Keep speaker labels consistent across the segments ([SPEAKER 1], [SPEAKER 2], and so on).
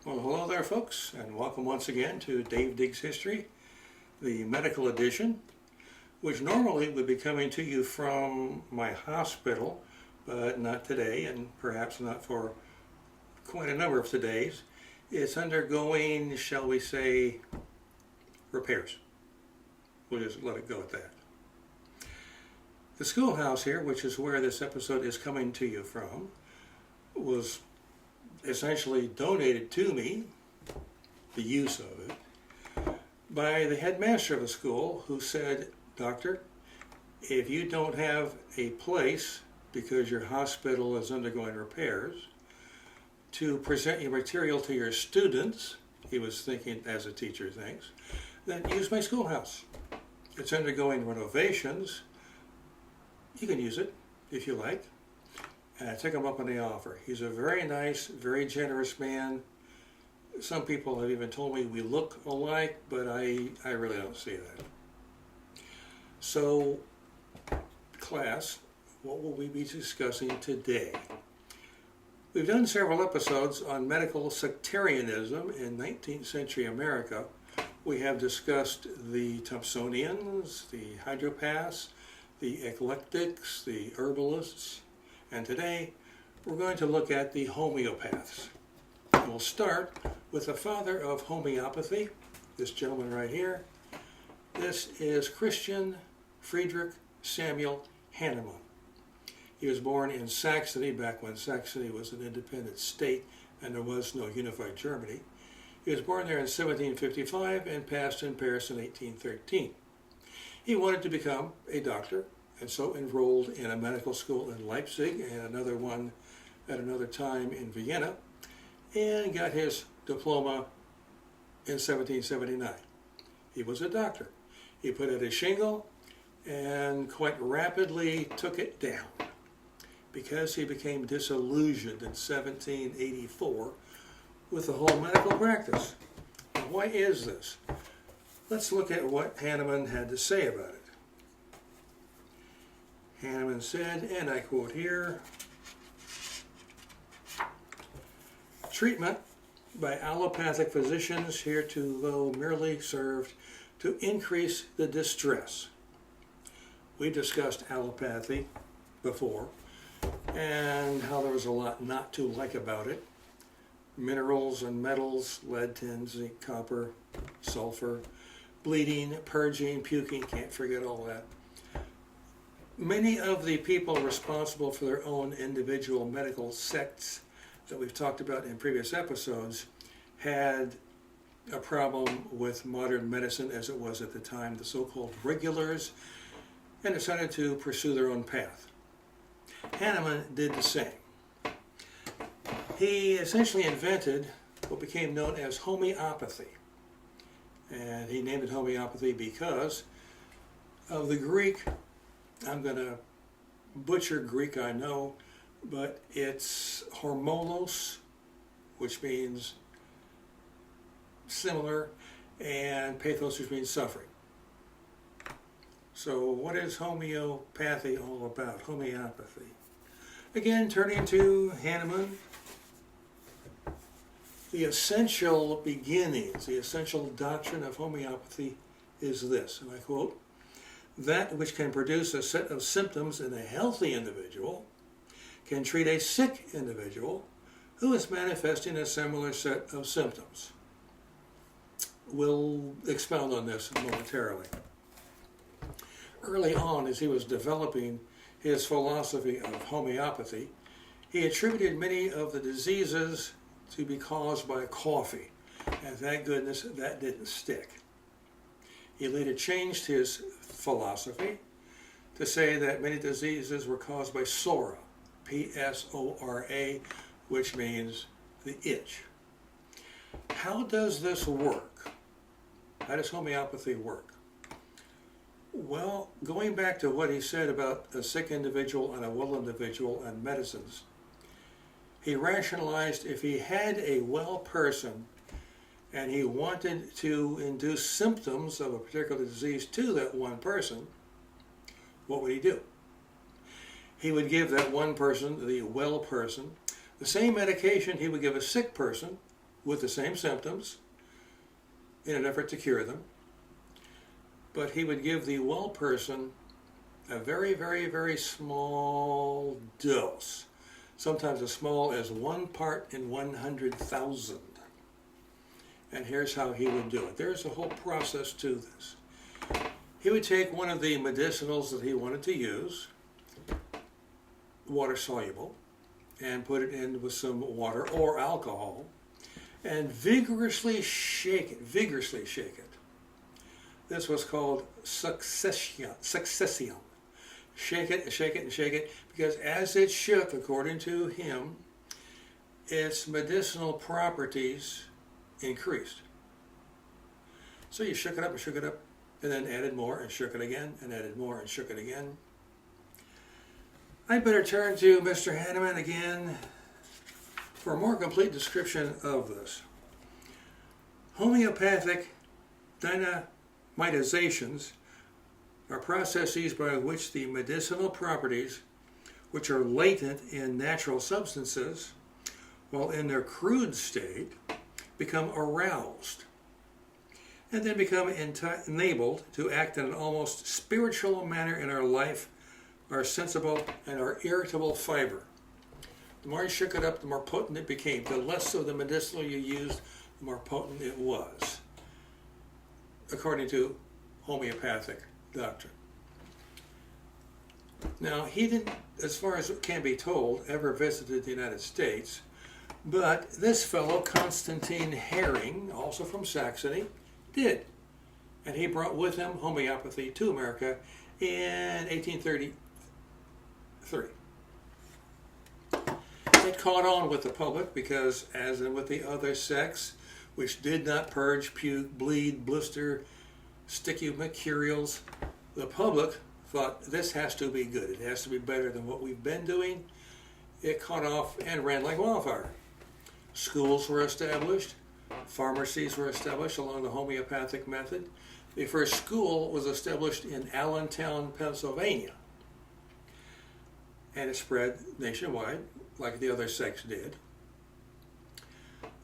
[SPEAKER 1] Well, hello there, folks, and welcome once again to Dave Diggs History, the medical edition, which normally would be coming to you from my hospital, but not today, and perhaps not for quite a number of todays. It's undergoing, shall we say, repairs. We'll just let it go at that. The schoolhouse here, which is where this episode is coming to you from, was essentially donated to me, the use of it, by the headmaster of the school, who said, "Doctor, if you don't have a place because your hospital is undergoing repairs to present your material to your students," he was thinking as a teacher thinks, "then use my schoolhouse. It's undergoing renovations. You can use it if you like." And I took him up on the offer. He's a very nice, very generous man. Some people have even told me we look alike, but I really don't see that. So, class, what will we be discussing today? We've done several episodes on medical sectarianism in 19th century America. We have discussed the Thompsonians, the hydropaths, the eclectics, the herbalists, and today we're going to look at the homeopaths. And we'll start with the father of homeopathy, this gentleman right here. This is Christian Friedrich Samuel Hahnemann. He was born in Saxony back when Saxony was an independent state and there was no unified Germany. He was born there in 1755 and passed in Paris in 1813. He wanted to become a doctor, and so enrolled in a medical school in Leipzig and another one at another time in Vienna, and got his diploma in 1779. He was a doctor. He put out a shingle and quite rapidly took it down because he became disillusioned in 1784 with the whole medical practice. Now, why is this? Let's look at what Hahnemann had to say about it. Hahnemann said, and I quote here, "Treatment by allopathic physicians heretofore merely served to increase the distress." We discussed allopathy before and how there was a lot not to like about it. Minerals and metals, lead, tin, zinc, copper, sulfur, bleeding, purging, puking, can't forget all that. Many of the people responsible for their own individual medical sects that we've talked about in previous episodes had a problem with modern medicine as it was at the time, the so-called regulars, and decided to pursue their own path. Hahnemann did the same. He essentially invented what became known as homeopathy. And he named it homeopathy because of the Greek. I'm going to butcher Greek, I know, but it's hormolos, which means similar, and pathos, which means suffering. So what is homeopathy all about? Homeopathy. Again, turning to Hahnemann, the essential beginnings, the essential doctrine of homeopathy is this, and I quote, "That which can produce a set of symptoms in a healthy individual can treat a sick individual who is manifesting a similar set of symptoms." We'll expound on this momentarily. Early on, as he was developing his philosophy of homeopathy, he attributed many of the diseases to be caused by coffee, and thank goodness that didn't stick. He later changed his philosophy to say that many diseases were caused by psora, P-S-O-R-A, which means the itch. How does this work? How does homeopathy work? Well, going back to what he said about a sick individual and a well individual and medicines, he rationalized if he had a well person and he wanted to induce symptoms of a particular disease to that one person, what would he do? He would give that one person, the well person, the same medication he would give a sick person with the same symptoms in an effort to cure them. But he would give the well person a very, very, very small dose, sometimes as small as 1 part in 100,000. And here's how he would do it. There's a whole process to this. He would take one of the medicinals that he wanted to use, water soluble, and put it in with some water or alcohol, and vigorously shake it, This was called succession. Shake it, and shake it, and shake it, because as it shook, according to him, its medicinal properties increased. So you shook it up and shook it up, and then added more and shook it again, and added more and shook it again. I'd better turn to Mr. Hahnemann again for a more complete description of this. Homeopathic dynamitizations are processes by which the medicinal properties, which are latent in natural substances, while in their crude state, become aroused and then become enabled to act in an almost spiritual manner in our life, our sensible and our irritable fiber. The more you shook it up, the more potent it became. The less of the medicinal you used, the more potent it was, according to homeopathic doctrine. Now, he didn't, as far as can be told, ever visited the United States, but this fellow, Constantine Herring, also from Saxony, did. And he brought with him homeopathy to America in 1833. It caught on with the public because, as in with the other sects, which did not purge, puke, bleed, blister, sticky mercurials, the public thought this has to be good. It has to be better than what we've been doing. It caught off and ran like wildfire. Schools were established. Pharmacies were established along the homeopathic method. The first school was established in Allentown, Pennsylvania. And it spread nationwide, like the other sects did.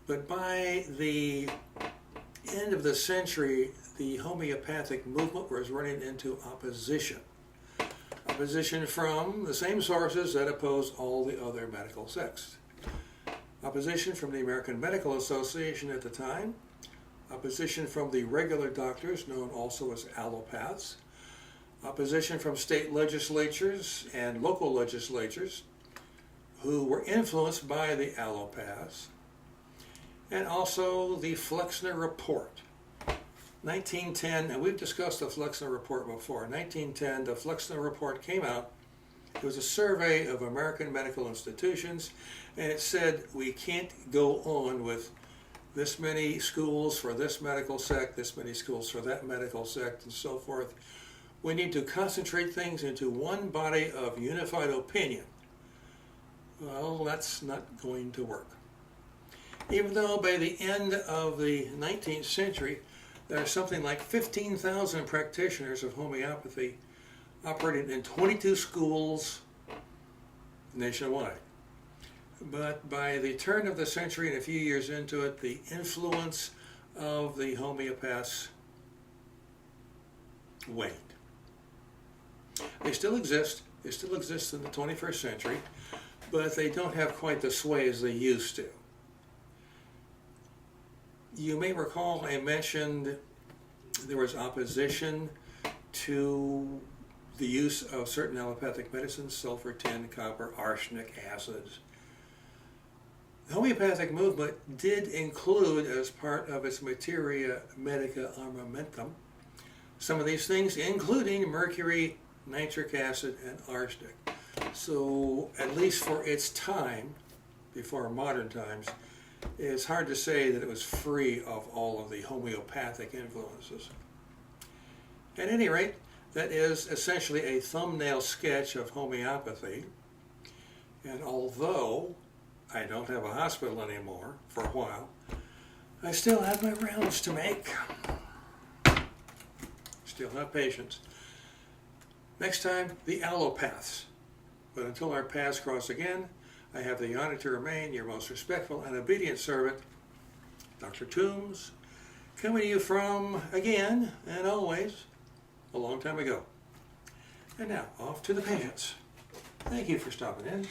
[SPEAKER 1] But by the end of the century, the homeopathic movement was running into opposition. Opposition from the same sources that oppose all the other medical sects. Opposition from the American Medical Association at the time. Opposition from the regular doctors, known also as allopaths. Opposition from state legislatures and local legislatures who were influenced by the allopaths. And also the Flexner Report. 1910, and we've discussed the Flexner Report before. 1910, the Flexner Report came out. It was a survey of American medical institutions, and it said we can't go on with this many schools for this medical sect, this many schools for that medical sect, and so forth. We need to concentrate things into one body of unified opinion. Well, that's not going to work. Even though by the end of the 19th century, there are something like 15,000 practitioners of homeopathy operating in 22 schools nationwide. But by the turn of the century and a few years into it, the influence of the homeopaths waned. They still exist. They still exist in the 21st century, but they don't have quite the sway as they used to. You may recall I mentioned there was opposition to the use of certain allopathic medicines, sulfur, tin, copper, arsenic, acids. The homeopathic movement did include, as part of its materia medica armamentum, some of these things, including mercury, nitric acid, and arsenic. So, at least for its time, before modern times, it's hard to say that it was free of all of the homeopathic influences. At any rate, that is essentially a thumbnail sketch of homeopathy. And although I don't have a hospital anymore for a while, I still have my rounds to make. Still have patients. Next time, the allopaths. But until our paths cross again, I have the honor to remain your most respectful and obedient servant, Dr. Toombs, coming to you from, again and always, a long time ago. And now, off to the patients. Thank you for stopping in.